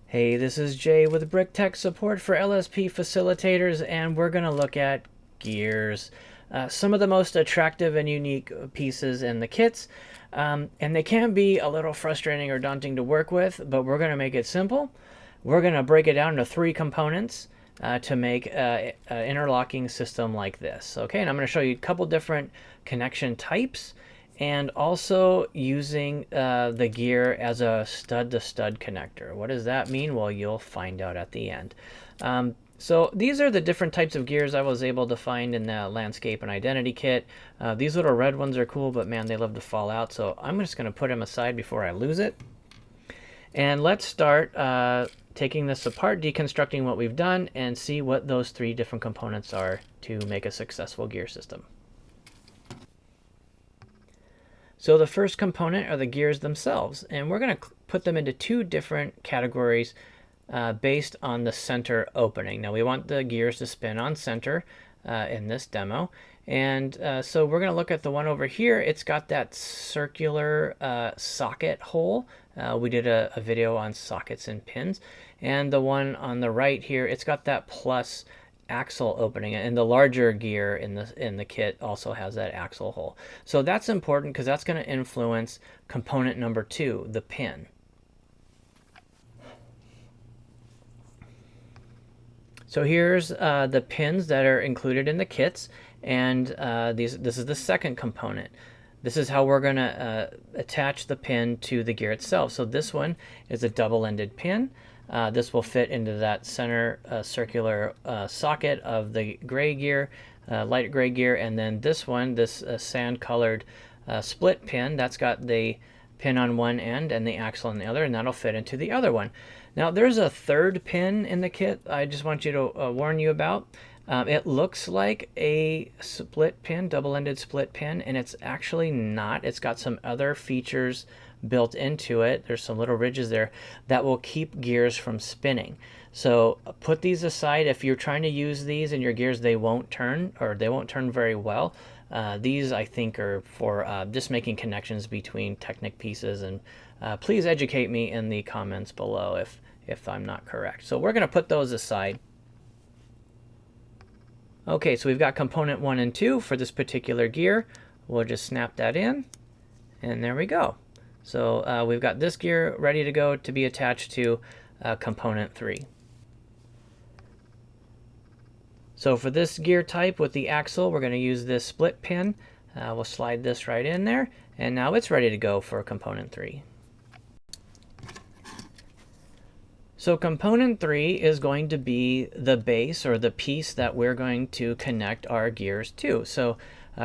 Hey, this is Jay with Brick Tech support for LSP Facilitators, and we're going to look at gears. Some of the most attractive and unique pieces in the kits, and they can be a little frustrating or daunting to work with, but we're going to make it simple. We're going to break it down into 3 components to make an interlocking system like this. Okay, and I'm going to show you a couple different connection types and also using the gear as a stud-to-stud connector. What does that mean? Well, you'll find out at the end. So these are the different types of gears I was able to find in the landscape and identity kit. These little red ones are cool, but man, they love to fall out. So I'm just going to put them aside before I lose it. And let's start taking this apart, deconstructing what we've done, and see what those 3 different components are to make a successful gear system. So the first component are the gears themselves, and we're going to put them into 2 different categories based on the center opening. Now we want the gears to spin on center in this demo, and so we're going to look at the one over here. It's got that circular socket hole. We did a video on sockets and pins, and the one on the right here, it's got that plus axle opening, and the larger gear in the kit also has that axle hole. So that's important because that's going to influence component number 2, the pin. So here's the pins that are included in the kits, and this is the second component. This is how we're going to attach the pin to the gear itself. So this one is a double-ended pin. This will fit into that center circular socket of the gray gear, light gray gear, and then this one, this sand-colored split pin, that's got the pin on one end and the axle on the other, and that'll fit into the other one. Now there's a third pin in the kit I just want you to warn you about. It looks like a split pin, double-ended split pin, and it's actually not. It's got some other features built into it. There's some little ridges there that will keep gears from spinning. So put these aside. If you're trying to use these in your gears, they won't turn, or they won't turn very well. These I think are for just making connections between Technic pieces, and please educate me in the comments below if I'm not correct. So we're going to put those aside. Okay, so we've got component 1 and 2 for this particular gear. We'll just snap that in, and there we go. So we've got this gear ready to go to be attached to component 3. So for this gear type with the axle, we're going to use this split pin. We'll slide this right in there, and now it's ready to go for component 3. So component 3 is going to be the base, or the piece that we're going to connect our gears to. So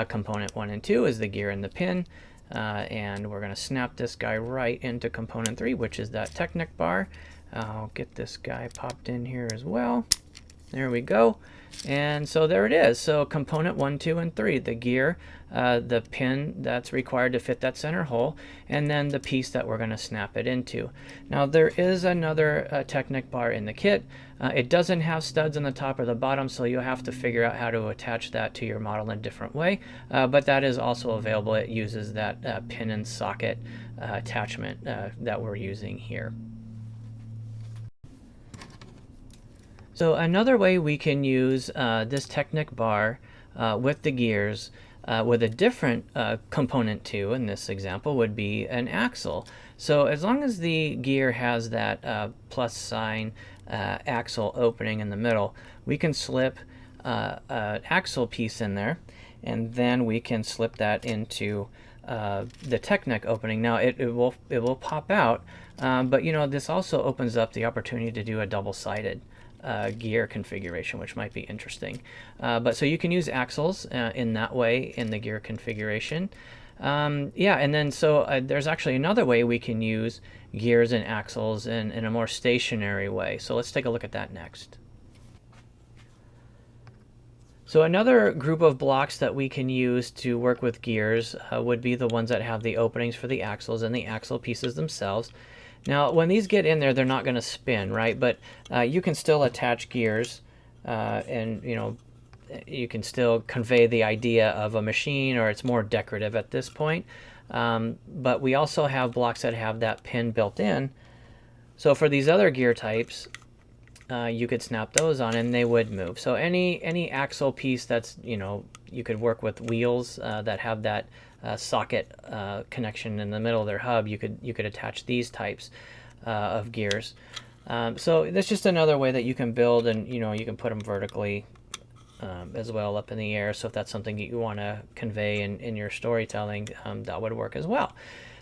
component 1 and 2 is the gear and the pin, and we're going to snap this guy right into component 3, which is that Technic bar. I'll get this guy popped in here as well. There we go. And so there it is. So component 1, 2, and 3, the gear, the pin that's required to fit that center hole, and then the piece that we're going to snap it into. Now there is another Technic bar in the kit. It doesn't have studs on the top or the bottom, so you'll have to figure out how to attach that to your model in a different way, but that is also available. It uses that pin and socket attachment that we're using here. So another way we can use this Technic bar with the gears with a different component 2 in this example would be an axle. So as long as the gear has that plus sign axle opening in the middle, we can slip an axle piece in there, and then we can slip that into the Technic opening. Now it will pop out, but you know, this also opens up the opportunity to do a double-sided gear configuration, which might be interesting. But so you can use axles in that way in the gear configuration. Yeah, and then so there's actually another way we can use gears and axles in a more stationary way. So let's take a look at that next. So another group of blocks that we can use to work with gears would be the ones that have the openings for the axles and the axle pieces themselves. Now, when these get in there, they're not going to spin, right? But you can still attach gears, and you know, you can still convey the idea of a machine, or it's more decorative at this point. But we also have blocks that have that pin built in, So for these other gear types, you could snap those on and they would move. So any axle piece that's, you could work with wheels that have that socket connection in the middle of their hub. You could attach these types of gears. So that's just another way that you can build, and you can put them vertically as well up in the air. So if that's something that you want to convey in your storytelling, that would work as well.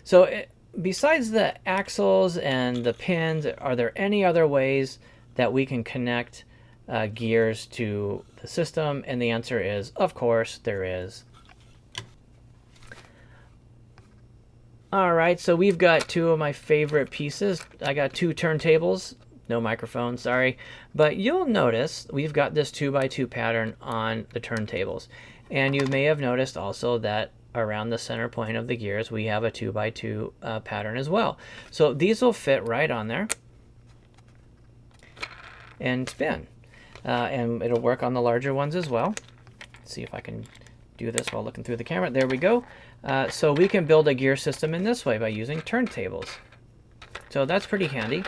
So besides the axles and the pins, are there any other ways that we can connect gears to the system? And the answer is, of course, there is. All right, so we've got two of my favorite pieces. I got two turntables, no microphone, sorry. But you'll notice we've got this 2x2 pattern on the turntables. And you may have noticed also that around the center point of the gears, we have a 2x2 pattern as well. So these will fit right on there and spin. And it'll work on the larger ones as well. Let's see if I can do this while looking through the camera. There we go. So we can build a gear system in this way by using turntables. So that's pretty handy.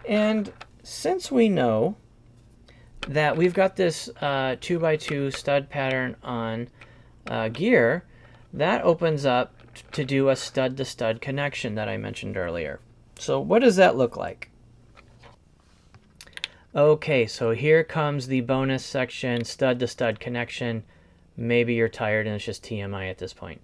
And since we know that we've got this 2x2 stud pattern on gear, that opens up to do a stud-to-stud connection that I mentioned earlier. So what does that look like? Okay, so here comes the bonus section, stud-to-stud connection. Maybe you're tired and it's just TMI at this point.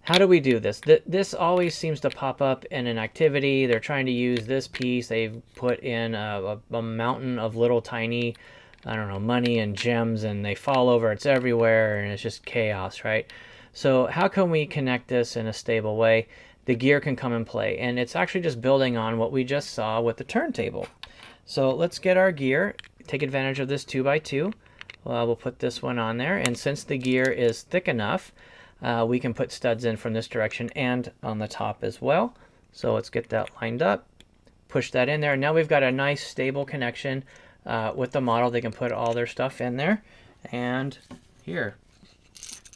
How do we do this? This always seems to pop up in an activity. They're trying to use this piece. They've put in a mountain of little tiny, I don't know, money and gems, and they fall over. It's everywhere, and it's just chaos, right? So how can we connect this in a stable way? The gear can come and play, and it's actually just building on what we just saw with the turntable. So let's get our gear, take advantage of this 2x2. We'll put this one on there, and since the gear is thick enough, we can put studs in from this direction and on the top as well. So let's get that lined up, push that in there, and now we've got a nice stable connection with the model. They can put all their stuff in there, and here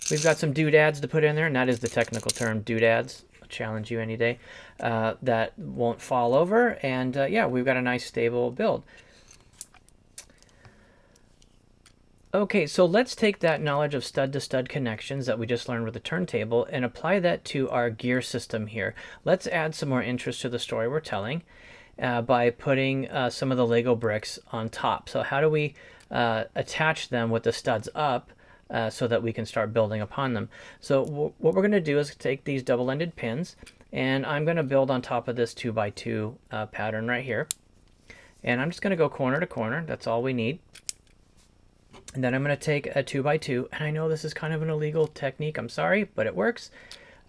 we've got some doodads to put in there, and that is the technical term, doodads. I'll challenge you any day. That won't fall over, and yeah, we've got a nice stable build. Okay, so let's take that knowledge of stud-to-stud connections that we just learned with the turntable and apply that to our gear system here. Let's add some more interest to the story we're telling by putting some of the Lego bricks on top. So how do we attach them with the studs up so that we can start building upon them? So what we're going to do is take these double-ended pins, and I'm going to build on top of this 2x2 pattern right here. And I'm just going to go corner to corner. That's all we need. And then I'm going to take a 2x2, and I know this is kind of an illegal technique, I'm sorry, but it works.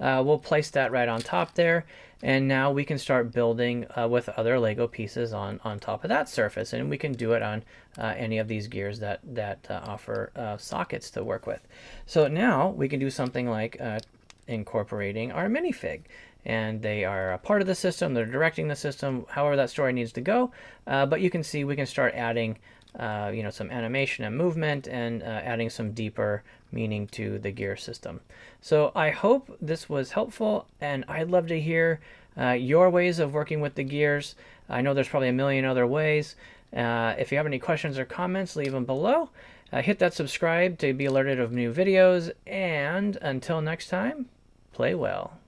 We'll place that right on top there, and now we can start building with other Lego pieces on top of that surface, and we can do it on any of these gears that offer sockets to work with. So now we can do something like incorporating our minifig, and they are a part of the system, they're directing the system, however that story needs to go, but you can see we can start adding some animation and movement, and adding some deeper meaning to the gear system. So I hope this was helpful, and I'd love to hear your ways of working with the gears. I know there's probably a million other ways. If you have any questions or comments, leave them below. Hit that subscribe to be alerted of new videos, and until next time, play well.